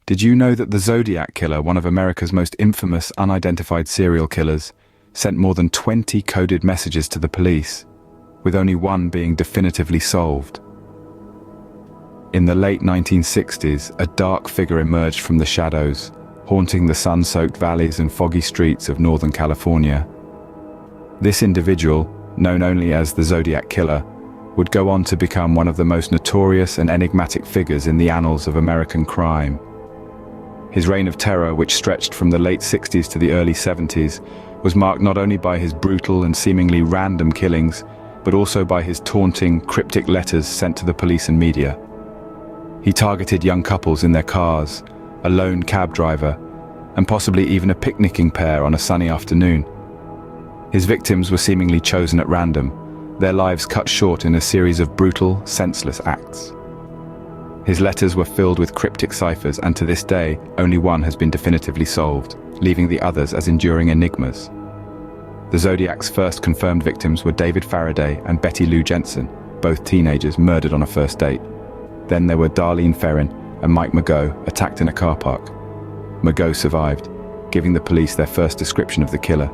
Did you know that the Zodiac Killer, one of America's most infamous unidentified serial killers, sent more than 20 coded messages to the police, with only one being definitively solved? In the late 1960s, a dark figure emerged from the shadows, haunting the sun-soaked valleys and foggy streets of Northern California. This individual, known only as the Zodiac Killer, would go on to become one of the most notorious and enigmatic figures in the annals of American crime. His reign of terror, which stretched from the late 60s to the early 70s, was marked not only by his brutal and seemingly random killings, but also by his taunting, cryptic letters sent to the police and media. He targeted young couples in their cars, a lone cab driver, and possibly even a picnicking pair on a sunny afternoon. His victims were seemingly chosen at random, their lives cut short in a series of brutal, senseless acts. His letters were filled with cryptic ciphers, and to this day, only one has been definitively solved, leaving the others as enduring enigmas. The Zodiac's first confirmed victims were David Faraday and Betty Lou Jensen, both teenagers murdered on a first date. Then there were Darlene Ferrin and Mike Mageau, attacked in a car park. Mageau survived, giving the police their first description of the killer.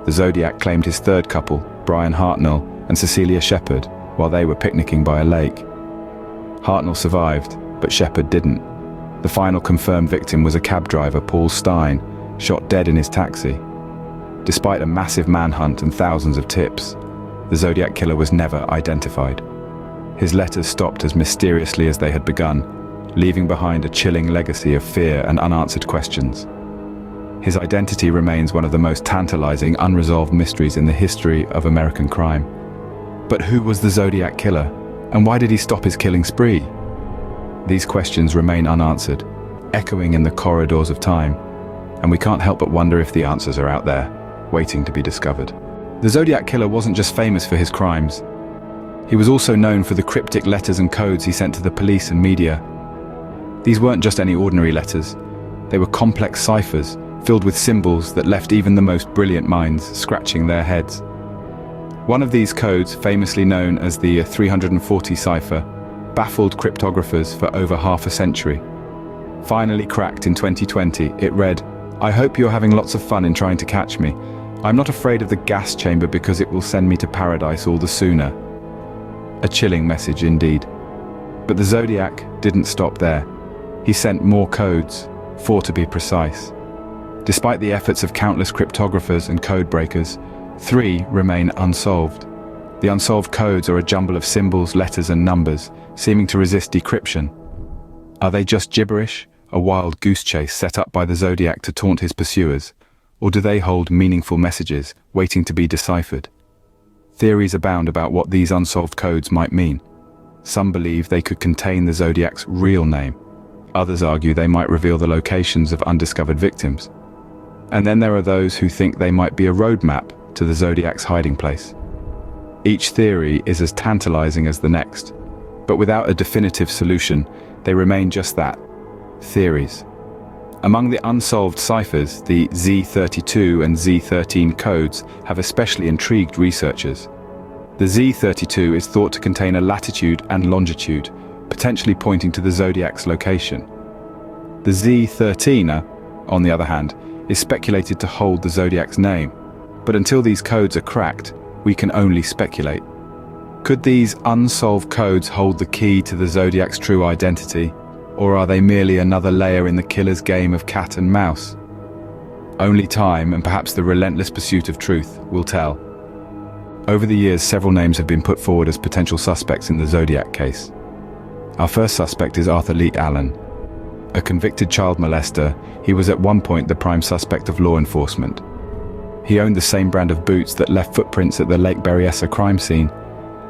The Zodiac claimed his third couple, Brian Hartnell and Cecilia Shepard, while they were picnicking by a lake. Hartnell survived, but Shepard didn't. The final confirmed victim was a cab driver, Paul Stein, shot dead in his taxi. Despite a massive manhunt and thousands of tips, the Zodiac Killer was never identified. His letters stopped as mysteriously as they had begun, leaving behind a chilling legacy of fear and unanswered questions. His identity remains one of the most tantalizing unresolved mysteries in the history of American crime. But who was the Zodiac Killer? And why did he stop his killing spree? These questions remain unanswered, echoing in the corridors of time, and we can't help but wonder if the answers are out there, waiting to be discovered. The Zodiac Killer wasn't just famous for his crimes. He was also known for the cryptic letters and codes he sent to the police and media. These weren't just any ordinary letters. They were complex ciphers, filled with symbols that left even the most brilliant minds scratching their heads. One of these codes, famously known as the 340 cipher, baffled cryptographers for over half a century. Finally cracked in 2020, it read, "I hope you're having lots of fun in trying to catch me. I'm not afraid of the gas chamber because it will send me to paradise all the sooner." A chilling message indeed. But the Zodiac didn't stop there. He sent more codes, 4 to be precise. Despite the efforts of countless cryptographers and code breakers, 3 remain unsolved. The unsolved codes are a jumble of symbols, letters and numbers, seeming to resist decryption. Are they just gibberish, a wild goose chase set up by the Zodiac to taunt his pursuers? Or do they hold meaningful messages, waiting to be deciphered? Theories abound about what these unsolved codes might mean. Some believe they could contain the Zodiac's real name. Others argue they might reveal the locations of undiscovered victims. And then there are those who think they might be a roadmap to the Zodiac's hiding place. Each theory is as tantalizing as the next, but without a definitive solution, they remain just that, theories. Among the unsolved ciphers, the Z32 and Z13 codes have especially intrigued researchers. The Z32 is thought to contain a latitude and longitude, potentially pointing to the Zodiac's location. The Z13, on the other hand, is speculated to hold the Zodiac's name. But until these codes are cracked, we can only speculate. Could these unsolved codes hold the key to the Zodiac's true identity, or are they merely another layer in the killer's game of cat and mouse? Only time, and perhaps the relentless pursuit of truth, will tell. Over the years, several names have been put forward as potential suspects in the Zodiac case. Our first suspect is Arthur Leek Allen. A convicted child molester, he was at one point the prime suspect of law enforcement. He owned the same brand of boots that left footprints at the Lake Berryessa crime scene,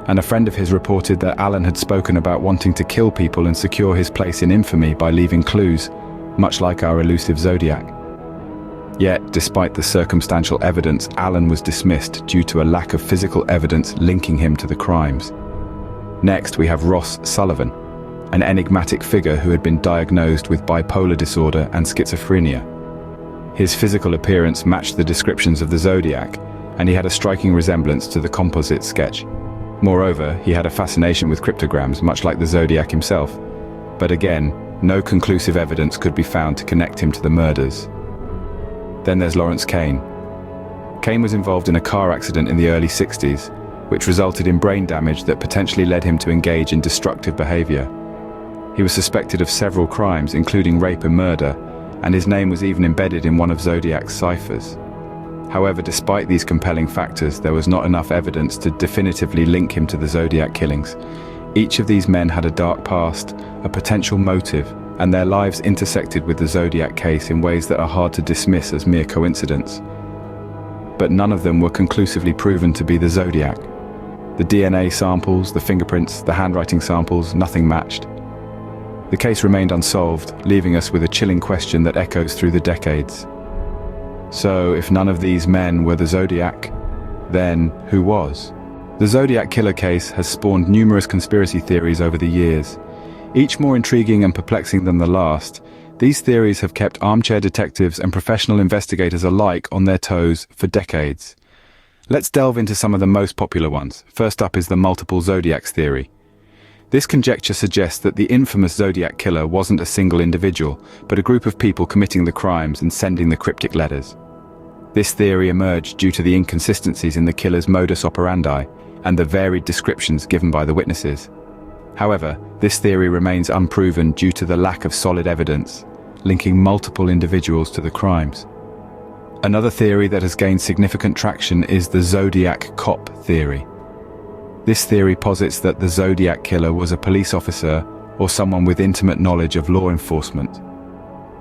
and a friend of his reported that Allen had spoken about wanting to kill people and secure his place in infamy by leaving clues, much like our elusive Zodiac. Yet, despite the circumstantial evidence, Allen was dismissed due to a lack of physical evidence linking him to the crimes. Next, we have Ross Sullivan, an enigmatic figure who had been diagnosed with bipolar disorder and schizophrenia. His physical appearance matched the descriptions of the Zodiac, and he had a striking resemblance to the composite sketch. Moreover, he had a fascination with cryptograms, much like the Zodiac himself. But again, No conclusive evidence could be found to connect him to the murders. Then there's Lawrence Kane. Kane was involved in a car accident in the early 60s, which resulted in brain damage that potentially led him to engage in destructive behavior. He was suspected of several crimes, including rape and murder, and his name was even embedded in one of Zodiac's ciphers. However, despite these compelling factors, there was not enough evidence to definitively link him to the Zodiac killings. Each of these men had a dark past, a potential motive, and their lives intersected with the Zodiac case in ways that are hard to dismiss as mere coincidence. But none of them were conclusively proven to be the Zodiac. The DNA samples, the fingerprints, the handwriting samples, nothing matched. The case remained unsolved, leaving us with a chilling question that echoes through the decades. So, if none of these men were the Zodiac, then who was? The Zodiac Killer case has spawned numerous conspiracy theories over the years. Each more intriguing and perplexing than the last, these theories have kept armchair detectives and professional investigators alike on their toes for decades. Let's delve into some of the most popular ones. First up is the multiple Zodiacs theory. This conjecture suggests that the infamous Zodiac Killer wasn't a single individual, but a group of people committing the crimes and sending the cryptic letters. This theory emerged due to the inconsistencies in the killer's modus operandi and the varied descriptions given by the witnesses. However, this theory remains unproven due to the lack of solid evidence, linking multiple individuals to the crimes. Another theory that has gained significant traction is the Zodiac Cop theory. This theory posits that the Zodiac Killer was a police officer or someone with intimate knowledge of law enforcement.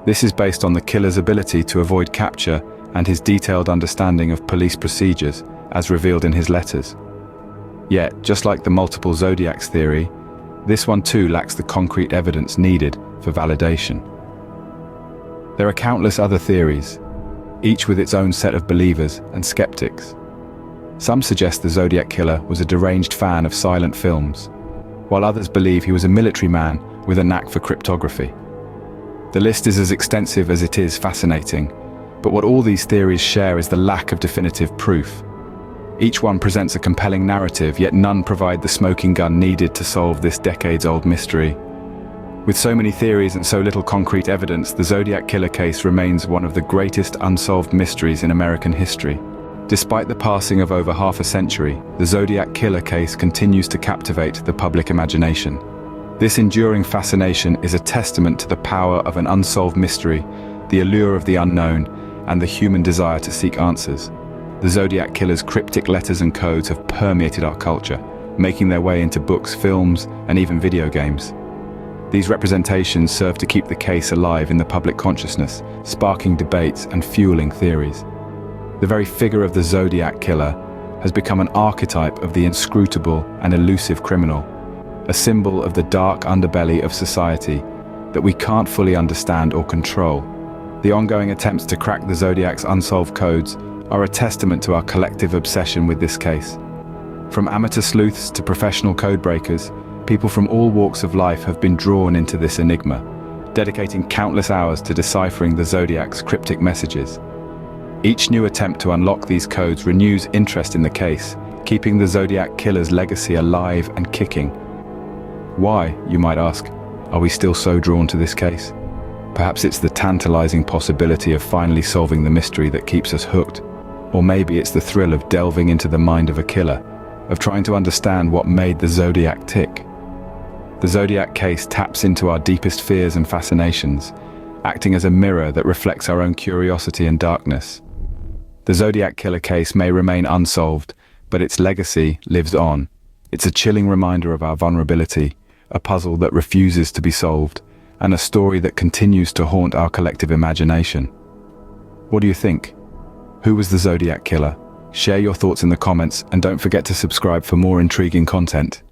This is based on the killer's ability to avoid capture and his detailed understanding of police procedures, as revealed in his letters. Yet, just like the multiple Zodiacs theory, this one too lacks the concrete evidence needed for validation. There are countless other theories, each with its own set of believers and skeptics. Some suggest the Zodiac Killer was a deranged fan of silent films, while others believe he was a military man with a knack for cryptography. The list is as extensive as it is fascinating, but what all these theories share is the lack of definitive proof. Each one presents a compelling narrative, yet none provide the smoking gun needed to solve this decades-old mystery. With so many theories and so little concrete evidence, the Zodiac Killer case remains one of the greatest unsolved mysteries in American history. Despite the passing of over half a century, the Zodiac Killer case continues to captivate the public imagination. This enduring fascination is a testament to the power of an unsolved mystery, the allure of the unknown, and the human desire to seek answers. The Zodiac Killer's cryptic letters and codes have permeated our culture, making their way into books, films, and even video games. These representations serve to keep the case alive in the public consciousness, sparking debates and fueling theories. The very figure of the Zodiac Killer has become an archetype of the inscrutable and elusive criminal, a symbol of the dark underbelly of society that we can't fully understand or control. The ongoing attempts to crack the Zodiac's unsolved codes are a testament to our collective obsession with this case. From amateur sleuths to professional codebreakers, people from all walks of life have been drawn into this enigma, dedicating countless hours to deciphering the Zodiac's cryptic messages. Each new attempt to unlock these codes renews interest in the case, keeping the Zodiac Killer's legacy alive and kicking. Why, you might ask, are we still so drawn to this case? Perhaps it's the tantalizing possibility of finally solving the mystery that keeps us hooked. Or maybe it's the thrill of delving into the mind of a killer, of trying to understand what made the Zodiac tick. The Zodiac case taps into our deepest fears and fascinations, acting as a mirror that reflects our own curiosity and darkness. The Zodiac Killer case may remain unsolved, but its legacy lives on. It's a chilling reminder of our vulnerability, a puzzle that refuses to be solved, and a story that continues to haunt our collective imagination. What do you think? Who was the Zodiac Killer? Share your thoughts in the comments, and don't forget to subscribe for more intriguing content.